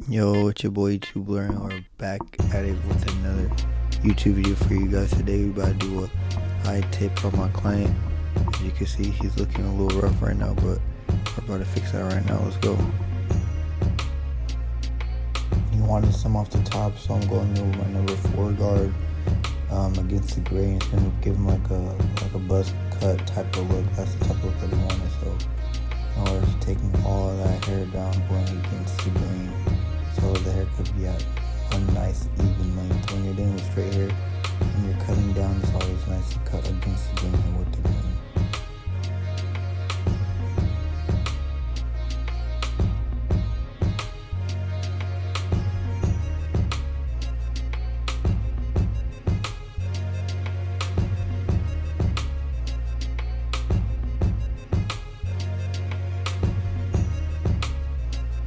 Yo, it's your boy YouTube Blurring, or back at it with another YouTube video for you guys. Today we about to do a high tip for my client. As you can see, he's looking a little rough right now, but we're about to fix that right now. Let's go. He wanted some off the top, so I'm going in with my number 4 guard against the gray, and it's gonna give him like a buzz cut type of look. That's the type of look that he wanted. So in order to taking all of that hair down, going against the green, so the hair could be at a nice even length. When you're doing with straight hair and you're cutting down, it's always nice to cut against the grain and with the grain.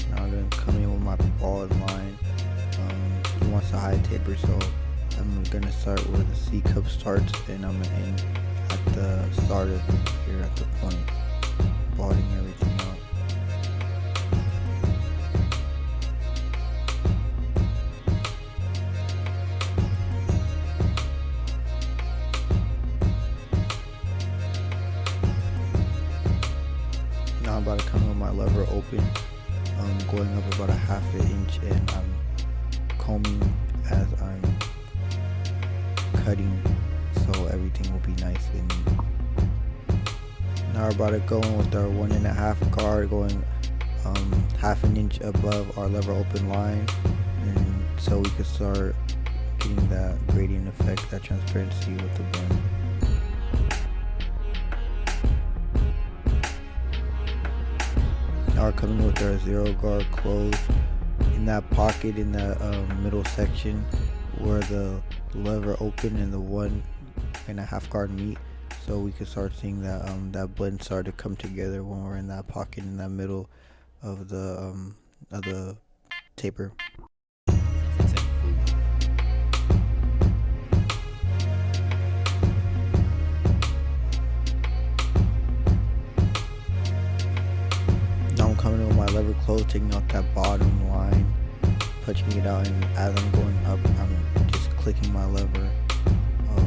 Now I'm gonna come in with my bald line. He wants a high taper, so I'm gonna start where the C cup starts, and I'm gonna aim at the start of it here at the point, balding everything out. Now I'm about to come with my lever open, going up about a half an inch, and I'm combing as I'm cutting, so everything will be nice and neat. Now we're about to go in with our 1.5 guard, going half an inch above our lever open line, and so we can start getting that gradient effect, that transparency with the blend. Now we're coming with our 0 guard close in that pocket in the middle section where the lever open and the 1.5 guard meet, so we can start seeing that that blend start to come together when we're in that pocket in that middle of the taper. Now I'm coming in with my lever close, taking out that bottom line, punching it out, and as I'm going up, I'm just clicking my lever,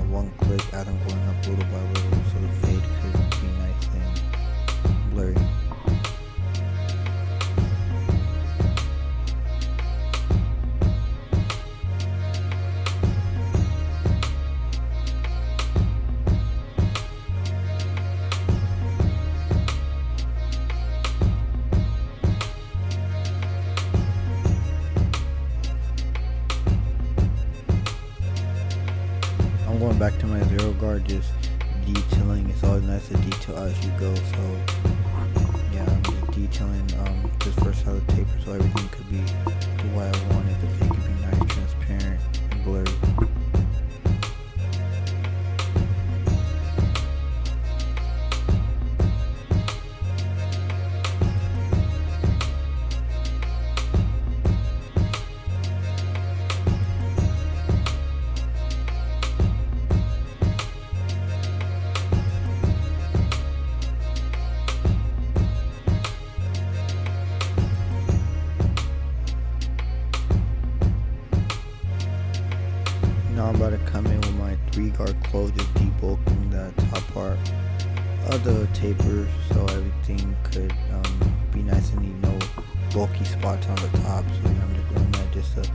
one click as I'm going up little by little, so the fade could be nice and blurry. I'm going back to my 0 guard, just detailing. It's always nice to detail as you go, so yeah, I'm just detailing this first side of the taper so everything could be the way I want it. The fade could be nice, transparent, and blurry. Now I'm about to come in with my 3 guard close, just debulking the top part of the taper so everything could be nice and neat, no bulky spots on the top. So yeah, I'm just doing that just to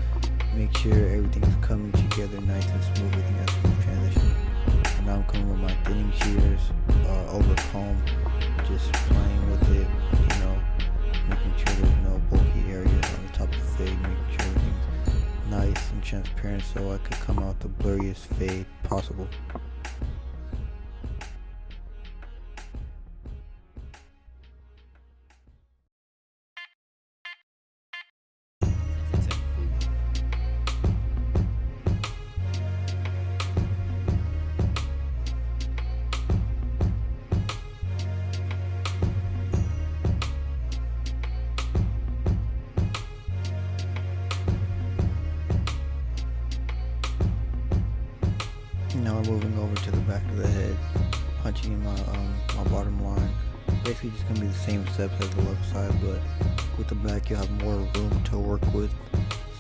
make sure everything's coming together nice and smooth, everything has smooth transition. And now I'm coming with my thinning shears over comb, just playing with it, you know, making sure there's no bulky areas on the top of the fade, making sure everything's nice and transparent so I could come out the blurriest fade possible. Now we're moving over to the back of the head, punching in my bottom line, Basically just gonna be the same steps as the left side, but with the back you have more room to work with.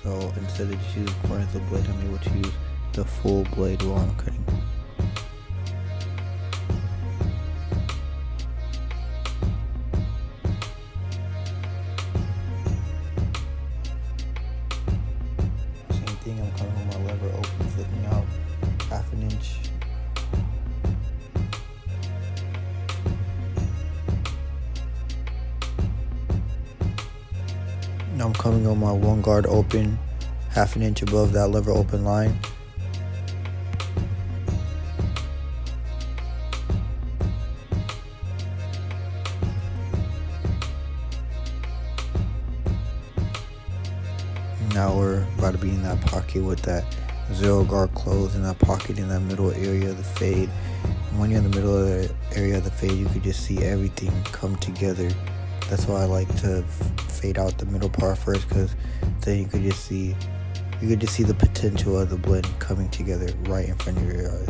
So instead of just using corners of the blade, I'm able to use the full blade while I'm cutting. Same thing, I'm coming with my lever open, flipping out 1/2 inch. Now I'm coming on my one guard open, 1/2 inch above that lever open line. Now we're about to be in that pocket with that 0 guard closed in that pocket in that middle area of the fade. And when you're in the middle of the area of the fade, you could just see everything come together. That's why I like to fade out the middle part first, because then you could just see the potential of the blend coming together right in front of your eyes.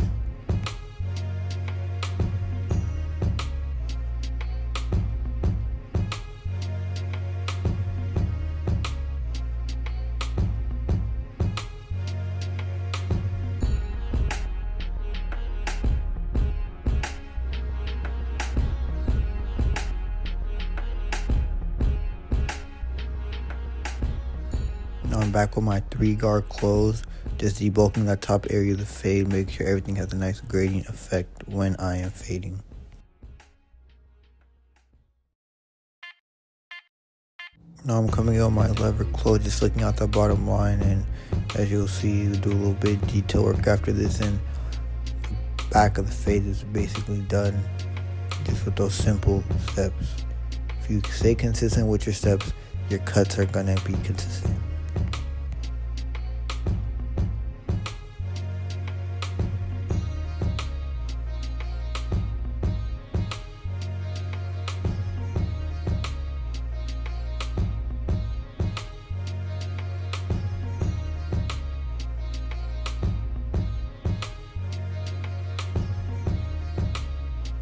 Now I'm back with my 3 guard close, just debulking that top area of the fade, make sure everything has a nice gradient effect when I am fading. Now I'm coming out my lever close, just looking out the bottom line, and as you'll see, we'll do a little bit of detail work after this, and the back of the fade is basically done just with those simple steps. If you stay consistent with your steps, your cuts are gonna be consistent.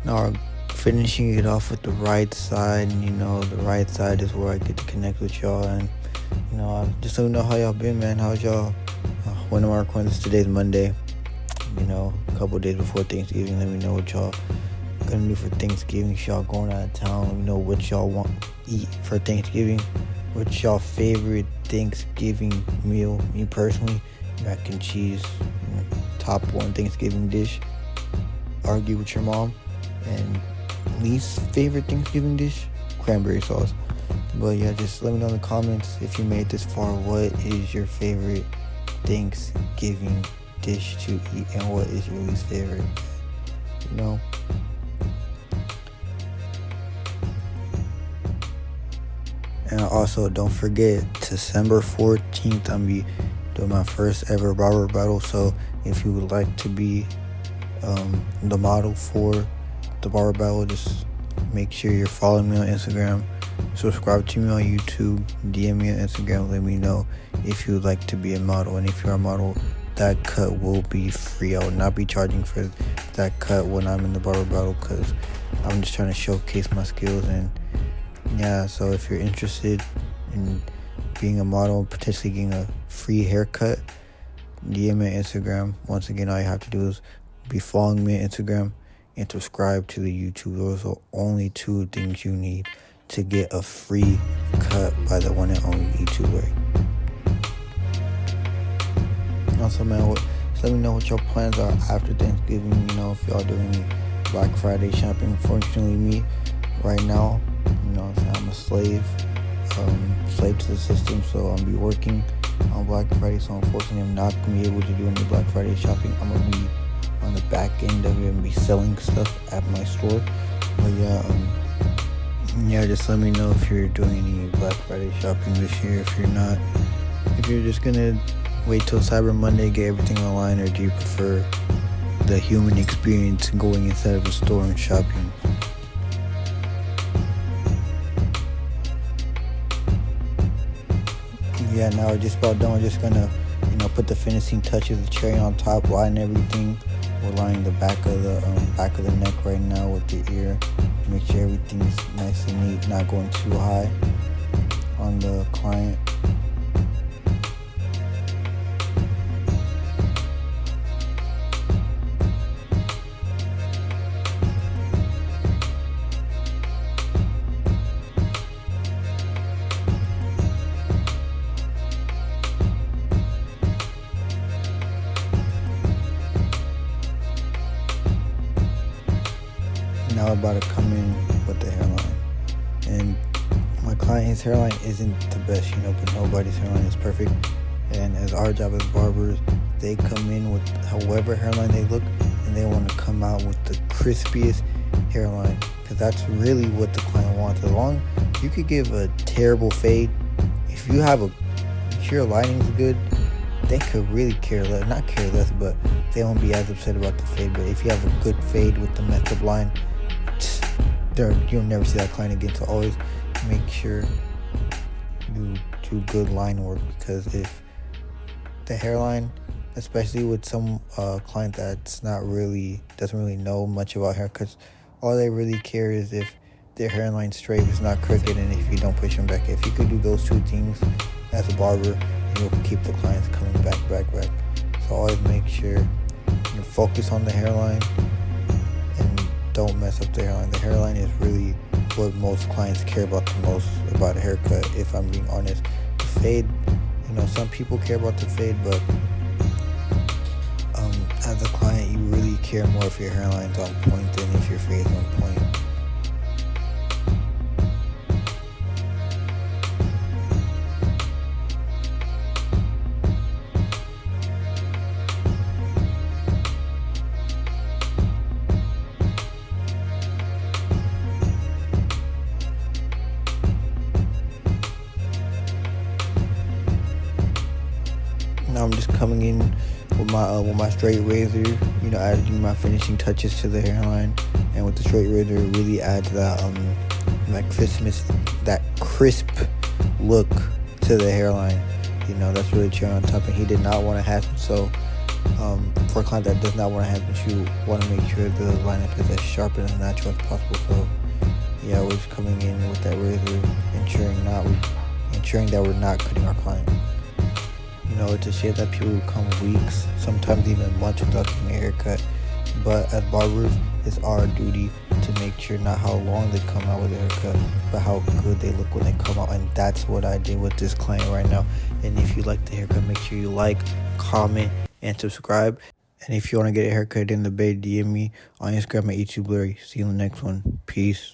Now I'm finishing it off with the right side, and the right side is where I get to connect with y'all. And I just don't know how y'all been, man. How's y'all? When am I recording this? Today's Monday. A couple days before Thanksgiving. Let me know what y'all gonna do for Thanksgiving. If y'all going out of town, let me know what y'all want to eat for Thanksgiving. What's y'all favorite Thanksgiving meal? Me personally, mac and cheese, top 1 Thanksgiving dish. Argue with your mom. And least favorite Thanksgiving dish, cranberry sauce. But yeah, just let me know in the comments if you made it this far. What is your favorite Thanksgiving dish to eat, and what is your least favorite? And also, don't forget, December 14th, I'm be doing my first ever barber battle. So if you would like to be the model for the barber battle, just make sure you're following me on Instagram, subscribe to me on YouTube, DM me on Instagram, let me know if you would like to be a model. And if you're a model, that cut will be free. I will not be charging for that cut when I'm in the barber battle, because I'm just trying to showcase my skills. And yeah, so if you're interested in being a model and potentially getting a free haircut, DM me on Instagram. Once again, all you have to do is be following me on Instagram and subscribe to the YouTube. Those are only 2 things you need to get a free cut by the one and only YouTuber. Also, man, just let me know what your plans are after Thanksgiving. If y'all doing any Black Friday shopping. Unfortunately, me right now, I'm a slave to the system, so I'm be working on Black Friday. So unfortunately, I'm not gonna be able to do any Black Friday shopping. I'm gonna be on the back end of it and be selling stuff at my store. But yeah, just let me know if you're doing any Black Friday shopping this year. If you're not, if you're just gonna wait till Cyber Monday, get everything online, or do you prefer the human experience going inside of a store and shopping? Yeah, now we're just about done. We're just gonna put the finishing touches, the cherry on top, line everything, We're lining the back of the neck right now with the ear. Make sure everything is nice and neat, not going too high on the client. Now we're about to come in with the hairline. And my client, his hairline isn't the best, but nobody's hairline is perfect. And as our job as barbers, they come in with however hairline they look, and they want to come out with the crispiest hairline, because that's really what the client wants. As long you could give a terrible fade, if your lighting's good, they could really not care less, but they won't be as upset about the fade. But if you have a good fade with the messed up line, you'll never see that client again. So always make sure you do good line work, because if the hairline, especially with some client that's doesn't really know much about haircuts, all they really care is if their hairline straight, is not crooked, and if you don't push them back. If you could do those two things as a barber, you'll keep the clients coming back. So always make sure you focus on the hairline and don't mess up the hairline. The hairline is really what most clients care about the most about a haircut, if I'm being honest. The fade, some people care about the fade, but as a client, you really care more if your hairline's on point than if your fade's on point. Now I'm just coming in with my straight razor, adding my finishing touches to the hairline, and with the straight razor, it really adds that that crisp look to the hairline. That's really cherry on top, and he did not want to happen. So for a client that does not want to happen, you want to make sure the lineup is as sharp and as natural as possible. So yeah, we're just coming in with that razor, ensuring that we're not cutting our client. It's a shame that people come weeks, sometimes even months without getting a haircut. But as barbers, it's our duty to make sure not how long they come out with a haircut, but how good they look when they come out. And that's what I did with this client right now. And if you like the haircut, make sure you like, comment, and subscribe. And if you want to get a haircut in the Bay, DM me on Instagram at YouTube Larry. See you in the next one. Peace.